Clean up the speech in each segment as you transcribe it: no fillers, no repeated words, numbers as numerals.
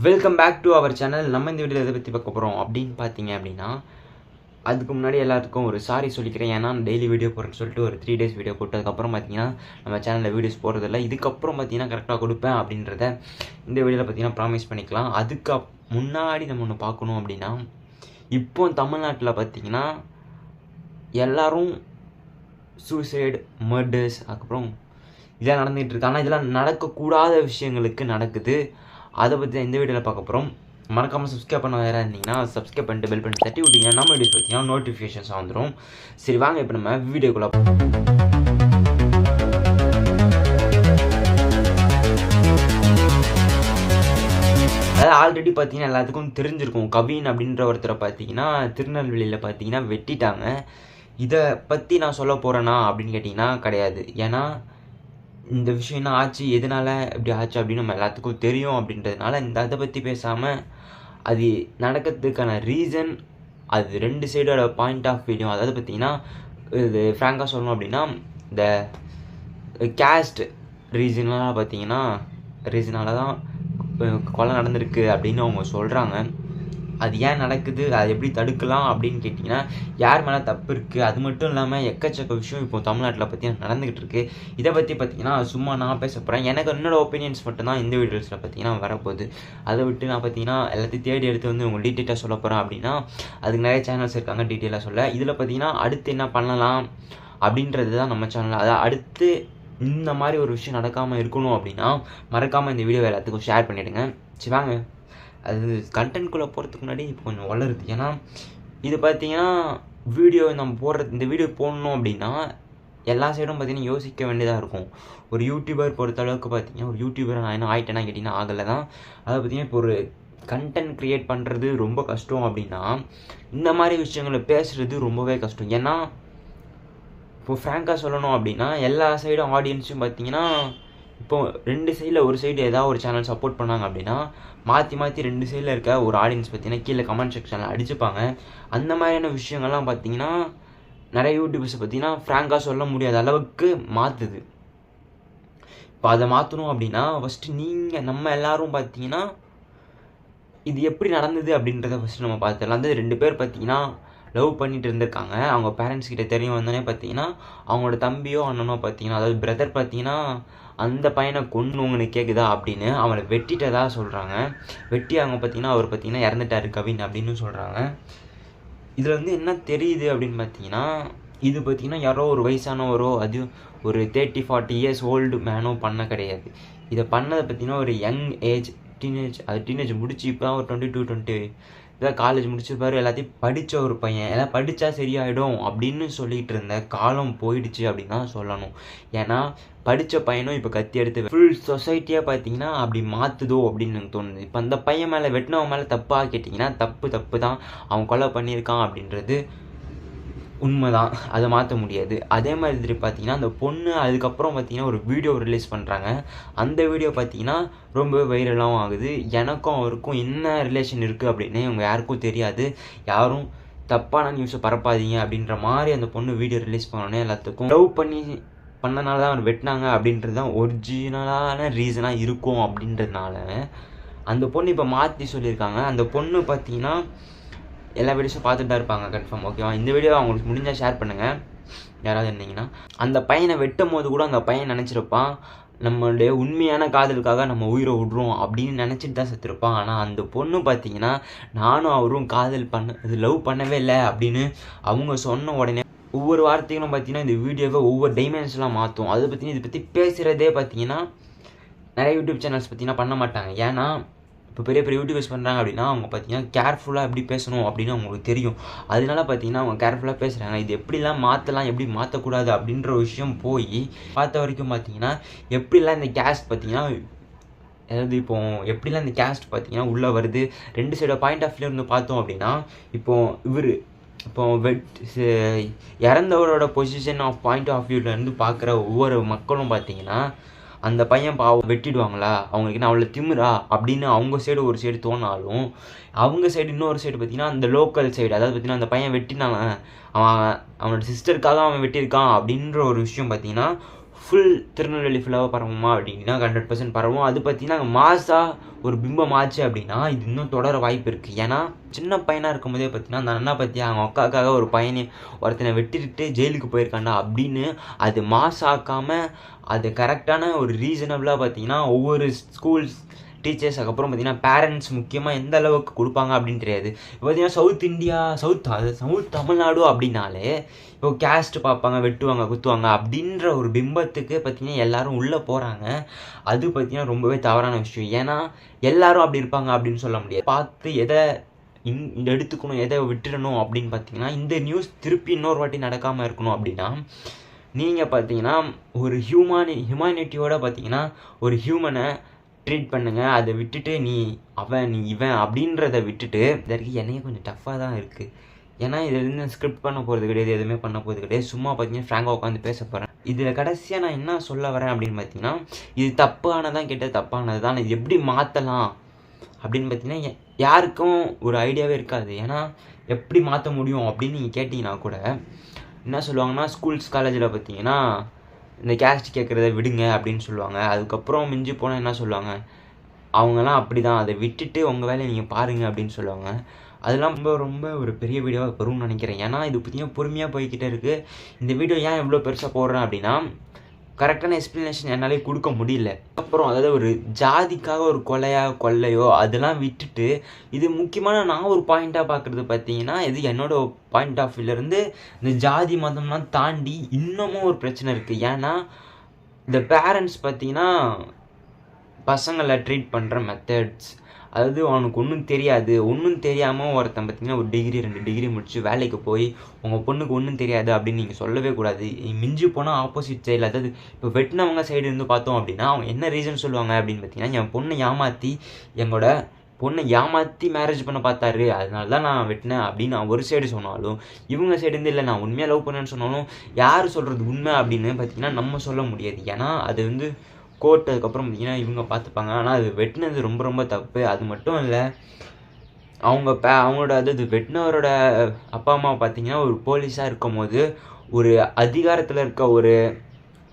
Welcome back to our channel. நம்ம இந்த வீடியோவில் எதை பற்றி பார்க்க போகிறோம் அப்படின்னு பார்த்தீங்க அப்படின்னா, அதுக்கு முன்னாடி எல்லாத்துக்கும் ஒரு சாரி சொல்லிக்கிறேன். ஏன்னா டெய்லி வீடியோ போடுறேன்னு சொல்லிட்டு ஒரு 3 days வீடியோ போட்டதுக்கப்புறம் பார்த்தீங்கன்னா நம்ம சேனலில் வீடியோஸ் போடுறதில்ல. இதுக்கப்புறம் பார்த்தீங்கன்னா கரெக்டாக கொடுப்பேன் அப்படின்றத இந்த வீடியோவில் பார்த்தீங்கன்னா ப்ராமிஸ் பண்ணிக்கலாம். அதுக்கு முன்னாடி நம்ம ஒன்று பார்க்கணும் அப்படின்னா, இப்போ தமிழ்நாட்டில் பார்த்தீங்கன்னா எல்லோரும் சூசைடு, மர்டர்ஸ், அதுக்கப்புறம் இதெல்லாம் நடந்துகிட்டு இருக்கு. ஆனால் இதெல்லாம் நடக்கக்கூடாத விஷயங்களுக்கு நடக்குது. அதை பற்றி தான் இந்த வீடியோவில் பார்க்க போகிறோம். மறக்காமல் சப்ஸ்கிரைப் பண்ண வேறு இருந்தீங்கன்னா சப்ஸ்கிரைப் பண்ணிட்டு பெல் பண்ணி தட்டி விட்டிங்கன்னா நம்ம வீடியோஸ் பார்த்தீங்கன்னா நோட்டிஃபிகேஷன்ஸ் வந்துடும். சரி வாங்க இப்போ நம்ம வீடியோக்குள்ளே. அதாவது ஆல்ரெடி பார்த்தீங்கன்னா எல்லாத்துக்கும் தெரிஞ்சிருக்கும். கவின் அப்படின்ற ஒருத்தரை பார்த்தீங்கன்னா திருநெல்வேலியில் பார்த்தீங்கன்னா வெட்டிட்டாங்க. இதை பற்றி நான் சொல்ல போகிறேன்னா அப்படின்னு கேட்டிங்கன்னா கிடையாது. ஏன்னா இந்த விஷயம் என்ன ஆச்சு, எதனால் இப்படி ஆச்சு அப்படின்னு நம்ம எல்லாத்துக்கும் தெரியும். அப்படின்றதுனால அதை பற்றி பேசாமல் அது நடக்கிறதுக்கான ரீசன், அது 2 சைடோட பாயிண்ட் ஆஃப் வியூ. அதாவது பார்த்திங்கன்னா இது ஃப்ராங்காக சொல்லணும் அப்படின்னா, இந்த கேஸ்ட் ரீசனால பார்த்திங்கன்னா தான் கொலை நடந்திருக்கு அப்படின்னு அவங்க சொல்கிறாங்க. அது ஏன் நடக்குது, அது எப்படி தடுக்கலாம் அப்படின்னு கேட்டிங்கன்னா, யார் மேலே தப்பு இருக்குது, அது மட்டும் இல்லாமல் எக்கச்சக்க விஷயம் இப்போ தமிழ்நாட்டில் பார்த்தீங்கன்னா நடந்துக்கிட்டு இருக்குது. இதை பற்றி பார்த்தீங்கன்னா சும்மா நான் பேச போகிறேன். எனக்கு என்னோடய ஒப்பீனியன்ஸ் மட்டும்தான் இந்த வீடியோஸில் பார்த்தீங்கன்னா வரப்போகுது. அதை விட்டு நான் பார்த்தீங்கன்னா எல்லாத்தையும் தேடி எடுத்து வந்து உங்களுக்கு டீட்டெயிலாக சொல்ல போகிறேன் அப்படின்னா, அதுக்கு நிறைய சேனல்ஸ் இருக்காங்க டீட்டெயிலாக சொல்ல. இதில் பார்த்தீங்கன்னா அடுத்து என்ன பண்ணலாம் அப்படின்றது தான் நம்ம சேனலில். அதை அடுத்து இந்த மாதிரி ஒரு விஷயம் நடக்காமல் இருக்கணும் அப்படின்னா மறக்காமல் இந்த வீடியோ எல்லாத்துக்கும் ஷேர் பண்ணிவிடுங்க. சரி வாங்க அது கண்டென்ட்குள்ளே போகிறதுக்கு முன்னாடி இப்போ கொஞ்சம் வளருது. ஏன்னா இது பார்த்தீங்கன்னா வீடியோ நம்ம போடுறது, இந்த வீடியோ போடணும் அப்படின்னா எல்லா சைடும் பார்த்தீங்கன்னா யோசிக்க வேண்டியதாக இருக்கும். ஒரு யூடியூபர் பொறுத்தளவுக்கு பார்த்தீங்கன்னா, ஒரு யூடியூபர் நான் என்ன ஆகிட்டேன்னா கேட்டிங்கன்னா ஆகலை தான். அதை பார்த்தீங்கன்னா இப்போ ஒரு கண்டென்ட் க்ரியேட் பண்ணுறது ரொம்ப கஷ்டம் அப்படின்னா இந்த மாதிரி விஷயங்களை பேசுகிறது ரொம்பவே கஷ்டம். ஏன்னா இப்போ ஃப்ராங்காக சொல்லணும் அப்படின்னா எல்லா சைடும் ஆடியன்ஸும் பார்த்தீங்கன்னா இப்போது 2 சைடில் ஒரு சைடு ஏதாவது ஒரு சேனல் சப்போர்ட் பண்ணாங்க அப்படின்னா மாற்றி 2 சைடில் இருக்க ஒரு ஆடியன்ஸ் பார்த்தீங்கன்னா கீழே கமெண்ட் செக்ஷனில் அடிச்சுப்பாங்க. அந்த மாதிரியான விஷயங்கள்லாம் பார்த்தீங்கன்னா நிறைய யூடியூபர்ஸை பார்த்தீங்கன்னா ஃப்ராங்காக சொல்ல முடியாத அளவுக்கு மாற்றுது. இப்போ அதை மாற்றணும் அப்படின்னா ஃபஸ்ட்டு நம்ம எல்லோரும் பார்த்தீங்கன்னா இது எப்படி நடந்தது அப்படின்றத ஃபஸ்ட்டு நம்ம பார்த்துடலாம். அந்த 2 பேர் பார்த்தீங்கன்னா லவ் பண்ணிட்டு இருந்திருக்காங்க. அவங்க பேரண்ட்ஸ் கிட்ட தெரிய வந்தோடனே பார்த்தீங்கன்னா அவங்களோட தம்பியோ அண்ணனோ பார்த்தீங்கன்னா, அதாவது பிரதர் பார்த்தீங்கன்னா அந்த பையனை கொன்னுங்கன்னு கேட்குதா அப்படின்னு அவளை வெட்டிட்டதா சொல்கிறாங்க. வெட்டி அவங்க பார்த்தீங்கன்னா அவர் பார்த்தீங்கன்னா இறந்துட்டாரு கவின் அப்படின்னு சொல்கிறாங்க. இதில் வந்து என்ன தெரியுது அப்படின்னு பார்த்தீங்கன்னா, இது பார்த்தீங்கன்னா யாரோ ஒரு வயசானவரோ, அது ஒரு 30-40 years ஓல்டு மேனோ பண்ண கிடையாது. இதை பண்ணதை பார்த்தீங்கன்னா ஒரு யங் ஏஜ் டீனேஜ் முடிச்சு இப்போ தான் ஒரு 22-20 இதான் காலேஜ் முடிச்சிருப்பாரு. எல்லாத்தையும் படித்த ஒரு பையன், எல்லாம் படித்தா சரியாயிடும் அப்படின்னு சொல்லிகிட்டு இருந்த காலம் போயிடுச்சு அப்படின்னு தான் சொல்லணும். ஏன்னா படித்த பையனும் இப்போ கத்தி எடுத்து ஃபுல் சொசைட்டியாக பார்த்தீங்கன்னா அப்படி மாற்றுதோ அப்படின்னு எனக்கு தோணுது. இப்போ அந்த பையன் மேலே வெட்டினவன் மேலே தப்பாக கேட்டிங்கன்னா தப்பு தான். அவன் கொலை பண்ணியிருக்கான் அப்படின்றது உண்மை தான், அதை மாற்ற முடியாது. அதே மாதிரி பார்த்தீங்கன்னா அந்த பொண்ணு அதுக்கப்புறம் பார்த்தீங்கன்னா ஒரு வீடியோ ரிலீஸ் பண்ணுறாங்க. அந்த வீடியோ பார்த்தீங்கன்னா ரொம்ப வைரலாகவும் ஆகுது. எனக்கும் அவருக்கும் என்ன ரிலேஷன் இருக்குது அப்படின்னு இவங்க யாருக்கும் தெரியாது. யாரும் தப்பான நியூஸை பரப்பாதீங்க அப்படின்ற மாதிரி அந்த பொண்ணு வீடியோ ரிலீஸ் பண்ணோன்னே எல்லாத்துக்கும் லவ் பண்ணனால தான் அவர் வெட்டினாங்க அப்படின்றது தான் ஒரிஜினலான ரீசனாக இருக்கும். அப்படின்றதுனால அந்த பொண்ணு இப்போ மாற்றி சொல்லியிருக்காங்க. அந்த பொண்ணு பார்த்தீங்கன்னா எல்லா வீடியோஸும் பார்த்துட்டு தான் இருப்பாங்க கன்ஃபார்ம். ஓகேவா? இந்த வீடியோ அவங்களுக்கு முடிஞ்சால் ஷேர் பண்ணுங்கள் யாராவது இருந்தீங்கன்னா. அந்த பையனை வெட்டும் போது கூட அந்த பையன் நினச்சிருப்பான் நம்மளுடைய உண்மையான காதலுக்காக நம்ம உயிரை விட்றோம் அப்படின்னு நினச்சிட்டு தான் செத்துருப்பான். ஆனால் அந்த பொண்ணு பார்த்தீங்கன்னா நானும் அவரும் லவ் பண்ணவே இல்லை அப்படின்னு அவங்க சொன்ன உடனே ஒவ்வொரு வார்த்தைகளும் பார்த்தீங்கன்னா இந்த வீடியோவை ஒவ்வொரு டைமென்ஷன்லாம் மாற்றும். அதை பற்றி இதை பற்றி பேசுகிறதே பார்த்தீங்கன்னா நிறைய யூடியூப் சேனல்ஸ் பார்த்தீங்கன்னா பண்ண மாட்டாங்க. ஏன்னா இப்போ பெரிய யூடியூபர்ஸ் பண்ணுறாங்க அப்படின்னா அவங்க பார்த்தீங்கன்னா கேர்ஃபுல்லாக எப்படி பேசணும் அப்படின்னு அவங்களுக்கு தெரியும். அதனால பார்த்தீங்கன்னா அவங்க கேர்ஃபுல்லாக பேசுகிறாங்க. இது எப்படிலாம் மாற்றலாம், எப்படி மாற்றக்கூடாது அப்படின்ற ஒரு விஷயம் போய் பார்த்த வரைக்கும் பார்த்தீங்கன்னா எப்படிலாம் இந்த கேஸ்ட் பார்த்தீங்கன்னா, அதாவது எப்படிலாம் இந்த கேஸ்ட் பார்த்தீங்கன்னா உள்ளே வருது. 2 சைட பாயிண்ட் ஆஃப் வியூ இருந்து பார்த்தோம் அப்படின்னா, இறந்தவரோட பொசிஷன் ஆஃப் பாயிண்ட் ஆஃப் வியூலேருந்து பார்க்குற ஒவ்வொரு மக்களும் பார்த்தீங்கன்னா அந்த பையன் பாவம் வெட்டிடுவாங்களா, அவங்களுக்கு என்ன அவ்வளோ திமிரா அப்படின்னு அவங்க சைடு ஒரு சைடு தோணாலும், அவங்க சைடு இன்னொரு சைடு பார்த்தீங்கன்னா அந்த லோக்கல் சைடு, அதாவது பார்த்தீங்கன்னா அந்த பையன் வெட்டினாங்க, அவனோட சிஸ்டருக்காக அவன் வெட்டியிருக்கான் அப்படின்ற ஒரு விஷயம் பார்த்தீங்கன்னா ஃபுல் திருநெல்வேலி ஃபுல்லாக பரவுமா அப்படின்னா 100% பரவும். அது பார்த்தீங்கன்னா மாசாக ஒரு பிம்பம் ஆச்சு அப்படின்னா இது இன்னும் தொடர வாய்ப்பு இருக்குது. ஏன்னா சின்ன பையனாக இருக்கும்போதே பார்த்தீங்கன்னா அந்த அண்ணா பற்றி அவங்க அக்காக்காக ஒரு பையனை ஒருத்தனை வெட்டிட்டு ஜெயிலுக்கு போயிருக்காண்டா அப்படின்னு அது மாசாக்காமல் அது கரெக்டான ஒரு ரீசனபிளாக பார்த்தீங்கன்னா ஒவ்வொரு ஸ்கூல்ஸ் டீச்சர்ஸ் அதுக்கப்புறம் பார்த்தீங்கன்னா பேரண்ட்ஸ் முக்கியமாக எந்த அளவுக்கு கொடுப்பாங்க அப்படின்னு தெரியாது. இப்போ பார்த்தீங்கன்னா சவுத் இந்தியா சவுத் தமிழ்நாடு அப்படின்னாலே இப்போ கேஸ்ட் பார்ப்பாங்க, வெட்டுவாங்க, குத்துவாங்க அப்படின்ற ஒரு பிம்பத்துக்கு பார்த்தீங்கன்னா எல்லாரும் உள்ளே போகிறாங்க. அது பார்த்தீங்கன்னா ரொம்பவே தவறான விஷயம். ஏன்னா எல்லாரும் அப்படி இருப்பாங்க அப்படின்னு சொல்ல முடியாது. பார்த்து எதை எடுத்துக்கணும் எதை விட்டுடணும் அப்படின்னு பார்த்தீங்கன்னா இந்த நியூஸ் திருப்பி இன்னொரு வாட்டி நடக்காமல் இருக்கணும் அப்படின்னா நீங்கள் பார்த்தீங்கன்னா ஒரு ஹியூமானிட்டியோட பார்த்தீங்கன்னா ஒரு ஹியூமனை ட்ரீட் பண்ணுங்கள். அதை விட்டுட்டு நீ இவன் அப்படின்றத விட்டுட்டு இதற்கு என்னையே கொஞ்சம் டஃப்பாக தான் இருக்குது. ஏன்னா இதில் ஸ்கிரிப்ட் பண்ண போகிறது கிடையாது, எதுவுமே பண்ண போகிறது கிடையாது. சும்மா பார்த்தீங்கன்னா ஃப்ராங்காக உட்காந்து பேச போகிறேன். இதில் கடைசியாக நான் என்ன சொல்ல வரேன் அப்படின்னு பார்த்தீங்கன்னா இது தப்பானதான் தப்பானது தான். இது எப்படி மாற்றலாம் அப்படின்னு பார்த்தீங்கன்னா யாருக்கும் ஒரு ஐடியாவே இருக்காது. ஏன்னா எப்படி மாற்ற முடியும் அப்படின்னு நீங்கள் கேட்டிங்கன்னா கூட என்ன சொல்லுவாங்கன்னா ஸ்கூல்ஸ் காலேஜில் பார்த்தீங்கன்னா இந்த கேஸ்ட் கேட்குறத விடுங்க அப்படின்னு சொல்லுவாங்க. அதுக்கப்புறம் மிஞ்சி போனால் என்ன சொல்லுவாங்க, அவங்கெல்லாம் அப்படி தான், அதை விட்டுட்டு உங்கள் வேலையை நீங்கள் பாருங்கள் அப்படின்னு சொல்லுவாங்க. அதெல்லாம் ரொம்ப ரொம்ப ஒரு பெரிய வீடியோவாக வரும்னு நினைக்கிறேன். ஏன்னா இது பார்த்தீங்கன்னா பொறுமையாக போய்கிட்டே இருக்குது. இந்த வீடியோ ஏன் எவ்வளோ பெருசாக போடுறேன் அப்படின்னா கரெக்டான எக்ஸ்ப்ளனேஷன் என்னாலே கொடுக்க முடியல. அப்புறம் அதாவது ஒரு ஜாதிக்காக ஒரு கொள்ளையோ அதெல்லாம் விட்டுட்டு இது முக்கியமான நான் ஒரு பாயிண்ட்டாக பார்க்குறது பார்த்தீங்கன்னா இது என்னோட பாயிண்ட் ஆஃப் வியூலேருந்து இந்த ஜாதி மதம்லாம் தாண்டி இன்னமும் ஒரு பிரச்சனை இருக்குது. ஏன்னா இந்த பேரண்ட்ஸ் பார்த்தீங்கன்னா பசங்களை ட்ரீட் பண்ணுற மெத்தட்ஸ், அதாவது அவனுக்கு ஒன்றும் தெரியாமல் ஒருத்தன் பார்த்தீங்கன்னா ஒரு டிகிரி 2 டிகிரி முடிச்சு வேலைக்கு போய் உங்கள் பொண்ணுக்கு ஒன்றும் தெரியாது அப்படின்னு நீங்கள் சொல்லவே கூடாது. மிஞ்சி போனால் ஆப்போசிட் சைடில், அதாவது இப்போ வெட்டினவங்க சைடு இருந்து பார்த்தோம் அப்படின்னா அவங்க என்ன ரீசன் சொல்லுவாங்க அப்படின்னு பார்த்தீங்கன்னா என் பொண்ணை ஏமாற்றி மேரேஜ் பண்ண பார்த்தாரு, அதனால தான் நான் வெட்டினேன் அப்படின்னு நான் ஒரு சைடு சொன்னாலும் இவங்க சைடு இல்லை நான் உண்மையாக லவ் பண்ணேன்னு சொன்னாலும் யார் சொல்கிறது உண்மை அப்படின்னு பார்த்தீங்கன்னா நம்ம சொல்ல முடியாது. ஏன்னா அது கோர்ட் அதுக்கப்புறம் பார்த்தீங்கன்னா இவங்க பார்த்துப்பாங்க. ஆனால் அது வெட்டினது ரொம்ப ரொம்ப தப்பு. அது மட்டும் இல்லை அவங்களோட அதாவது வெட்டினவரோட அப்பா அம்மா பார்த்தீங்கன்னா ஒரு போலீஸாக இருக்கும் போது ஒரு அதிகாரத்தில் இருக்க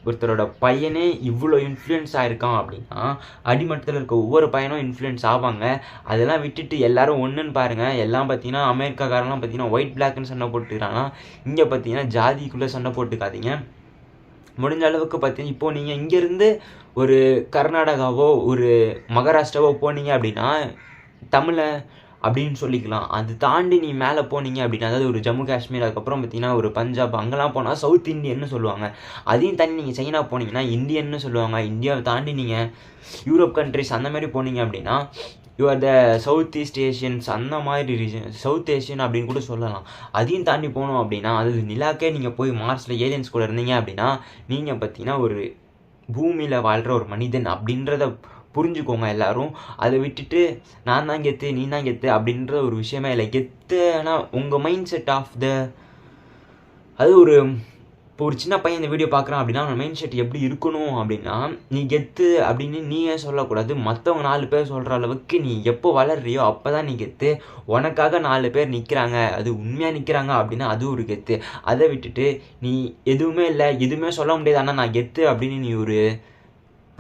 ஒருத்தரோட பையனே இவ்வளோ இன்ஃப்ளூயன்ஸ் ஆகிருக்கான் அப்படின்னா அடிமட்டத்தில் இருக்க ஒவ்வொரு பையனும் இன்ஃப்ளூயன்ஸ் ஆவாங்க. அதெல்லாம் விட்டுட்டு எல்லாரும் ஒன்றுன்னு பாருங்கள். எல்லாம் பார்த்தீங்கன்னா அமெரிக்காக்காரெல்லாம் பார்த்தீங்கன்னா ஒயிட் பிளாக்னு சண்டை போட்டுக்கிறாங்கன்னா இங்கே பார்த்தீங்கன்னா ஜாதிக்குள்ளே சண்டை போட்டுக்காதீங்க. முடிஞ்ச அளவுக்கு பார்த்தீங்கன்னா இப்போது நீங்கள் இங்கேருந்து ஒரு கர்நாடகாவோ ஒரு மகாராஷ்டிராவோ போனீங்க அப்படின்னா தமிழை அப்படின்னு சொல்லிக்கலாம். அது தாண்டி நீ மேலே போனீங்க அப்படின்னா அதாவது ஒரு ஜம்மு காஷ்மீர் அதுக்கப்புறம் பார்த்தீங்கன்னா ஒரு பஞ்சாப் அங்கெல்லாம் போனால் சவுத் இந்தியன்னு சொல்லுவாங்க. அதையும் தாண்டி நீங்கள் சைனா போனீங்கன்னா இந்தியன்னு சொல்லுவாங்க. இந்தியாவை தாண்டி நீங்கள் யூரோப் கண்ட்ரிஸ் அந்த மாதிரி போனீங்க அப்படின்னா you are the south east Asians அந்த மாதிரி ரீஜன், சவுத் ஏஷியன் அப்படின்னு கூட சொல்லலாம். அதையும் தாண்டி போனோம் அப்படின்னா அது நிலாக்கே நீங்கள் போய் மார்ஸில் ஏலியன்ஸ் கூட இருந்தீங்க அப்படின்னா நீங்கள் பார்த்தீங்கன்னா ஒரு பூமியில் வாழ்கிற ஒரு மனிதன் அப்படின்றத புரிஞ்சுக்கோங்க எல்லாரும். அதை விட்டுட்டு நான் தான் கெத்து நீ தான் கெத்து அப்படின்ற ஒரு விஷயமே இல்லை. கெத்து ஆனால் உங்கள் மைண்ட் செட் ஆஃப் அது இப்போ ஒரு சின்ன பையன் இந்த வீடியோ பார்க்குறான் அப்படின்னா அவன் மைண்ட் செட் எப்படி இருக்கணும் அப்படின்னா நீ கெத்து அப்படின்னு நீயே சொல்லக்கூடாது. மற்றவங்க 4 பேர் சொல்கிற அளவுக்கு நீ எப்போ வளர்றியோ அப்போ தான் நீ கெத்து. உனக்காக 4 பேர் நிற்கிறாங்க, அது உண்மையாக நிற்கிறாங்க அப்படின்னா அது ஒரு கெத்து. அதை விட்டுட்டு நீ எதுவுமே சொல்ல முடியாது ஆனால் நான் கெத்து அப்படின்னு நீ ஒரு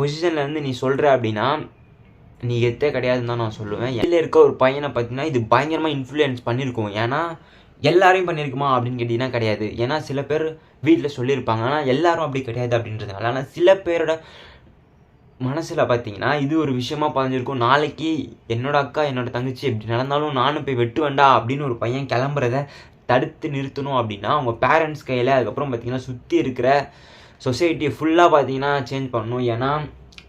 பொசிஷன்லேருந்து நீ சொல்கிற அப்படின்னா நீ கெத்தே கிடையாதுன்னு தான் நான் சொல்லுவேன். எல்ல இருக்க ஒரு பையனை பார்த்தீங்கன்னா இது பயங்கரமாக இன்ஃப்ளூயன்ஸ் பண்ணியிருக்கோம். ஏன்னா எல்லாரையும் பண்ணியிருக்குமா அப்படின்னு கேட்டிங்கன்னா கிடையாது. ஏன்னா சில பேர் வீட்டில் சொல்லியிருப்பாங்க, ஆனால் எல்லாரும் அப்படி கிடையாது அப்படின்றதுனால. ஆனால் சில பேரோட மனசில் பார்த்தீங்கன்னா இது ஒரு விஷயமா பதிஞ்சிருக்கும். நாளைக்கு என்னோட அக்கா என்னோட தங்கச்சி எப்படி நடந்தாலும் நானும் போய் வெட்டுவேண்டா அப்படின்னு ஒரு பையன் கிளம்புறத தடுத்து நிறுத்தணும் அப்படின்னா அவங்க பேரண்ட்ஸ் கையில் அதுக்கப்புறம் பார்த்தீங்கன்னா சுற்றி இருக்கிற சொசைட்டியை ஃபுல்லாக பார்த்தீங்கன்னா சேஞ்ச் பண்ணணும். ஏன்னா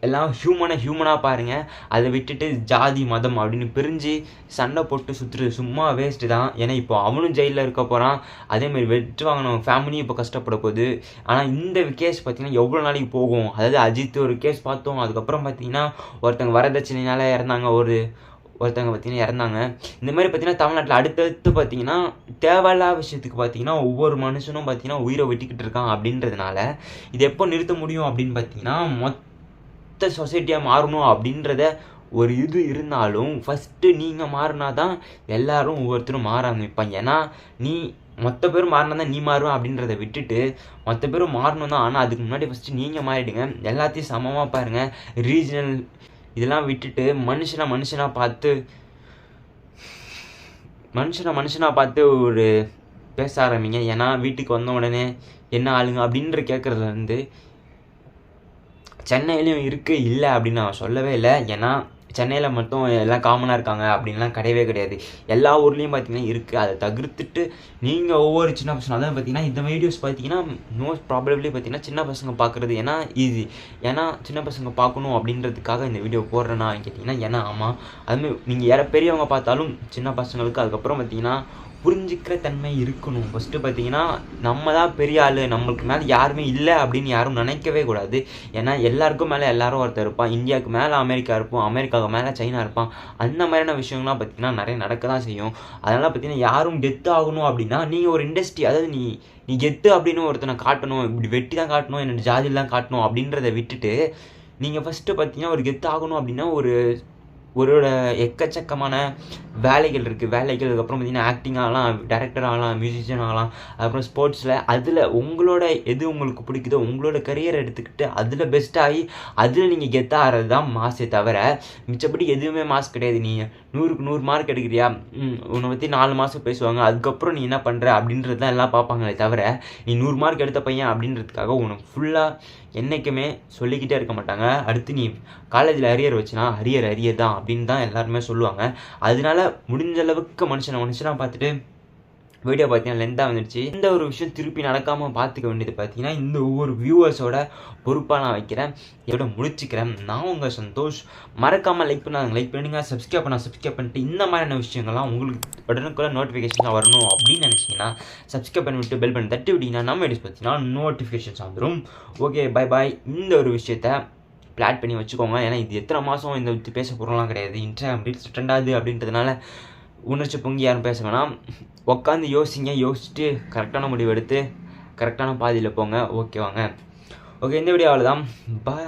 எல்லாம் ஹியூமனாக பாருங்கள். அதை விட்டுட்டு ஜாதி மதம் அப்படின்னு பிரிஞ்சு சண்டை போட்டு சுற்றுறது சும்மா வேஸ்ட்டு தான். ஏன்னா இப்போ அவனும் ஜெயிலில் இருக்க போகிறான், அதேமாதிரி வெட்டு வாங்கினவங்க ஃபேமிலியும் இப்போ கஷ்டப்பட போகுது. ஆனால் இந்த கேஸ் பார்த்திங்கன்னா எவ்வளோ நாளைக்கு போகும். அதாவது அஜித் ஒரு கேஸ் பார்த்தோம், அதுக்கப்புறம் பார்த்திங்கன்னா ஒருத்தங்க வரதட்சணையினால இறந்தாங்க, ஒருத்தவங்க பார்த்திங்கன்னா இறந்தாங்க. இந்த மாதிரி பார்த்திங்கன்னா தமிழ்நாட்டில் அடுத்தடுத்து பார்த்திங்கன்னா தேவையில்லாத விஷயத்துக்கு பார்த்திங்கன்னா ஒவ்வொரு மனுஷனும் பார்த்திங்கன்னா உயிரை வெட்டிக்கிட்டு இருக்கான். அப்படின்றதுனால இது எப்போ நிறுத்த முடியும் அப்படின்னு பார்த்திங்கன்னா மொத்த சொசைட்டியாக மாறணும் அப்படின்றத ஒரு இது இருந்தாலும் ஃபஸ்ட்டு நீங்கள் மாறினா தான் எல்லோரும் ஒவ்வொருத்தரும் மாற ஆரம்பிப்பாங்க. ஏன்னா நீ மொத்த பேரும் மாறினா தான் நீ மாறுவேன் அப்படின்றத விட்டுட்டு மொத்த பேரும் மாறணும் தான். ஆனால் அதுக்கு முன்னாடி ஃபஸ்ட்டு நீங்கள் மாறிடுங்க. எல்லாத்தையும் சமமாக பாருங்கள். ரீஜனல் இதெல்லாம் விட்டுட்டு மனுஷனாக பார்த்து ஒரு பேச ஆரம்பிங்க. ஏன்னா வீட்டுக்கு வந்த உடனே என்ன ஆளுங்க அப்படின்ற கேட்குறதுல இருந்து சென்னையிலையும் இருக்குது இல்லை அப்படின்னு நான் சொல்லவே இல்லை. ஏன்னா சென்னையில் மட்டும் எல்லாம் காமனாக இருக்காங்க அப்படின்லாம் கிடையவே கிடையாது. எல்லா ஊர்லேயும் பார்த்தீங்கன்னா இருக்குது. அதை தவிர்த்துட்டு நீங்கள் ஒவ்வொரு சின்ன பசங்க அதான் பார்த்தீங்கன்னா இந்த வீடியோஸ் பார்த்தீங்கன்னா மோஸ்ட் ப்ராபப்ளி பார்த்தீங்கன்னா சின்ன பசங்க பார்க்குறது ஏன்னா ஈஸி. ஏன்னா சின்ன பசங்க பார்க்கணும் அப்படின்றதுக்காக இந்த வீடியோ போடுறேன்னா கேட்டிங்கன்னா ஏன்னா ஆமாம் அதுமாதிரி நீங்கள் யாரை பெரியவங்க பார்த்தாலும் சின்ன பசங்களுக்கு அதுக்கப்புறம் பார்த்தீங்கன்னா புரிஞ்சிக்கிற தன்மை இருக்கணும். ஃபஸ்ட்டு பார்த்தீங்கன்னா நம்ம தான் பெரிய ஆள், நம்மளுக்கு மேலே யாருமே இல்லை அப்படின்னு யாரும் நினைக்கவே கூடாது. ஏன்னா எல்லாருக்கும் மேலே எல்லாரும் ஒருத்தர் இருப்பான். இந்தியாவுக்கு மேலே அமெரிக்கா இருப்போம், அமெரிக்காவுக்கு மேலே சைனா இருப்பான். அந்த மாதிரியான விஷயங்கள்லாம் பார்த்திங்கன்னா நிறைய நடக்க தான் செய்யும். அதனால் பார்த்திங்கன்னா யாரும் கெத்து ஆகணும் அப்படின்னா நீங்கள் ஒரு இண்டஸ்ட்ரி அதாவது நீ கெத்து அப்படின்னு ஒருத்தனை காட்டணும், இப்படி வெட்டி தான் காட்டணும், என்னோட ஜாதியில் தான் காட்டணும் அப்படின்றத விட்டுட்டு நீங்கள் ஃபஸ்ட்டு பார்த்தீங்கன்னா ஒரு கெத்து ஆகணும் அப்படின்னா ஒரு எக்கச்சக்கமான வேலைகள் இருக்குது. அதுக்கப்புறம் பார்த்திங்கன்னா ஆக்டிங் ஆகலாம், டைரக்டர் ஆகலாம், மியூசிஷியன் ஆகலாம், அதுக்கப்புறம் ஸ்போர்ட்ஸில் அதில் உங்களோட எது உங்களுக்கு பிடிக்குதோ உங்களோட கரியரை எடுத்துக்கிட்டு அதில் பெஸ்ட்டாகி அதில் நீங்கள் கெத்தாக ஆகிறது தான் மாஸே தவிர மிச்சப்படி எதுவுமே மாஸ் கிடையாது. நீ 100க்கு 100 மார்க் எடுக்கிறியா, உன்னை பற்றி 4 மாதம் பேசுவாங்க, அதுக்கப்புறம் நீ என்ன பண்ணுற அப்படின்றது தான் எல்லாம் பார்ப்பாங்களே தவிர நீ 100 மார்க் எடுத்த பையன் அப்படின்றதுக்காக உனக்கு ஃபுல்லாக என்றைக்குமே சொல்லிக்கிட்டே இருக்க மாட்டாங்க. அடுத்து நீ காலேஜில் அரியர் வச்சுனா அரியர் தான் அப்படின்னு தான் எல்லாருமே சொல்லுவாங்க. அதனால முடிஞ்ச அளவுக்கு மனுஷனாக பார்த்துட்டு வீடியோ பார்த்தீங்கன்னா லென்த்தாக வந்துடுச்சு. இந்த ஒரு விஷயம் திருப்பி நடக்காமல் பார்த்துக்க வேண்டியது பார்த்தீங்கன்னா இந்த ஒவ்வொரு வியூவர்ஸோட பொறுப்பாக நான் வைக்கிறேன். இதோட முடிச்சுக்கிறேன். நான் உங்கள் சந்தோஷ். மறக்காமல் லைக் பண்ணுங்க, சப்ஸ்கிரைப் பண்ணிட்டு இந்த மாதிரியான விஷயங்கள்லாம் உங்களுக்கு உடனுக்குள்ள நோட்டிஃபிகேஷன்ஸாக வரணும் அப்படின்னு நினச்சிங்கன்னா சப்ஸ்கிரைப் பண்ணிவிட்டு பெல் பண்ணி தட்டி விட்டிங்கன்னா நம்ம வீடியோஸ் பார்த்தீங்கன்னா நோட்டிஃபிகேஷன்ஸ் வந்துடும். Okay bye. இந்த ஒரு விஷயத்த பிளாட் பண்ணி வச்சுக்கோங்க. ஏன்னா இது எத்தனை மாதம் இந்த பேச போகிறோம்லாம் கிடையாது. இன்ஸ்டாகிராம் ரீல்ஸ் ட்ரெண்டாது அப்படின்றதுனால உணர்ச்சி பொங்கி யாரும் பேச வேணாம். உட்காந்து யோசிச்சுட்டு கரெக்டான முடிவு எடுத்து கரெக்டான பாதியில் போங்க. ஓகே இந்த வீடியோ அவ்வளோதான். பாய்.